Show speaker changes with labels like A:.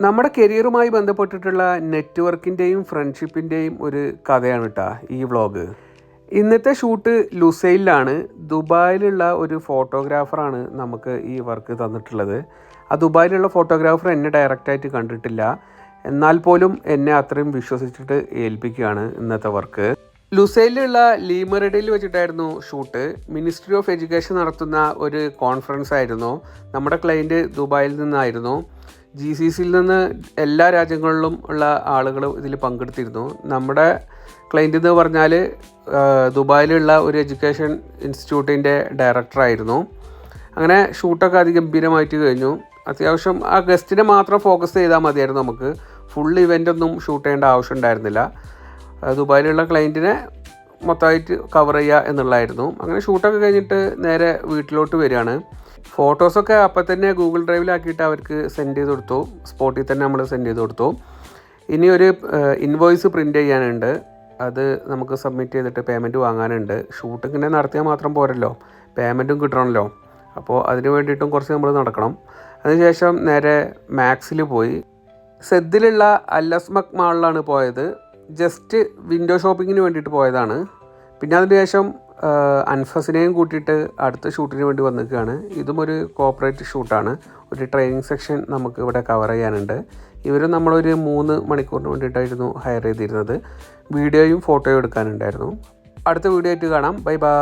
A: നമ്മുടെ കരിയറുമായി ബന്ധപ്പെട്ടിട്ടുള്ള നെറ്റ്വർക്കിൻ്റെയും ഫ്രണ്ട്ഷിപ്പിൻ്റെയും ഒരു കഥയാണ് കേട്ടോ ഈ വ്ളോഗ്. ഇന്നത്തെ ഷൂട്ട് ലുസൈലിലാണ്. ദുബായിലുള്ള ഒരു ഫോട്ടോഗ്രാഫറാണ് നമുക്ക് ഈ വർക്ക് തന്നിട്ടുള്ളത്. ആ ദുബായിലുള്ള ഫോട്ടോഗ്രാഫർ എന്നെ ഡയറക്റ്റായിട്ട് കണ്ടിട്ടില്ല, എന്നാൽ പോലും എന്നെ അത്രയും വിശ്വസിച്ചിട്ട് ഏൽപ്പിക്കുകയാണ് ഇന്നത്തെ വർക്ക്. ലുസൈലിലുള്ള ലീമറിഡയിൽ വെച്ചിട്ടായിരുന്നു ഷൂട്ട്. മിനിസ്ട്രി ഓഫ് എഡ്യൂക്കേഷൻ നടത്തുന്ന ഒരു കോൺഫറൻസ് ആയിരുന്നു. നമ്മുടെ ക്ലയൻറ്റ് ദുബായിൽ നിന്നായിരുന്നു. GCCയിൽ നിന്ന് എല്ലാ രാജ്യങ്ങളിലും ഉള്ള ആളുകൾ ഇതിൽ പങ്കെടുത്തിരുന്നു. നമ്മുടെ ക്ലയൻറ്റ് എന്ന് പറഞ്ഞാൽ ദുബായിലുള്ള ഒരു എഡ്യൂക്കേഷൻ ഇൻസ്റ്റിറ്റ്യൂട്ടിൻ്റെ ഡയറക്ടറായിരുന്നു. അങ്ങനെ ഷൂട്ടൊക്കെ അതിഗംഭീരമായിട്ട് കഴിഞ്ഞു. അത്യാവശ്യം ആ ഗസ്റ്റിനെ മാത്രം ഫോക്കസ് ചെയ്താൽ മതിയായിരുന്നു. നമുക്ക് ഫുൾ ഇവൻ്റൊന്നും ഷൂട്ട് ചെയ്യേണ്ട ആവശ്യം ഉണ്ടായിരുന്നില്ല. ദുബായിലുള്ള ക്ലയൻറ്റിനെ മൊത്തമായിട്ട് കവർ ചെയ്യുക എന്നുള്ളതായിരുന്നു. അങ്ങനെ ഷൂട്ടൊക്കെ കഴിഞ്ഞിട്ട് നേരെ വീട്ടിലോട്ട് വരികയാണ്. ഫോട്ടോസൊക്കെ അപ്പം തന്നെ ഗൂഗിൾ ഡ്രൈവിലാക്കിയിട്ട് അവർക്ക് സെൻഡ് ചെയ്ത് കൊടുത്തു. സ്പോട്ടിൽ തന്നെ നമ്മൾ സെൻഡ് ചെയ്ത് കൊടുത്തു. ഇനി ഒരു ഇൻവോയ്സ് പ്രിൻ്റ് ചെയ്യാനുണ്ട്. അത് നമുക്ക് സബ്മിറ്റ് ചെയ്തിട്ട് പേയ്മെൻറ്റ് വാങ്ങാനുണ്ട്. ഷൂട്ട് ഇങ്ങനെ നടത്തിയാൽ മാത്രം പോരല്ലോ, പേയ്മെൻറ്റും കിട്ടണമല്ലോ. അപ്പോൾ അതിന് വേണ്ടിയിട്ടും കുറച്ച് നമ്മൾ നടക്കണം. അതിനുശേഷം നേരെ മാക്സിൽ പോയി. സെദ്ദിലുള്ള അല്ലസ്മക് മാളിലാണ് പോയത്. ജസ്റ്റ് വിൻഡോ ഷോപ്പിങ്ങിന് വേണ്ടിയിട്ട് പോയതാണ്. പിന്നെ അതിന് ശേഷം അൻഫസിനെയും കൂട്ടിയിട്ട് അടുത്ത ഷൂട്ടിന് വേണ്ടി വന്നിരിക്കുകയാണ്. ഇതും ഒരു കോർപ്പറേറ്റ് ഷൂട്ടാണ്. ഒരു ട്രെയിനിങ് സെക്ഷൻ നമുക്ക് ഇവിടെ കവർ ചെയ്യാനുണ്ട്. ഇവരും നമ്മളൊരു 3 മണിക്കൂറിന് വേണ്ടിയിട്ടായിരുന്നു ഹയർ ചെയ്തിരുന്നത്. വീഡിയോയും ഫോട്ടോയും എടുക്കാനുണ്ടായിരുന്നു. അടുത്ത വീഡിയോ ആയിട്ട് കാണാം. Bye bye.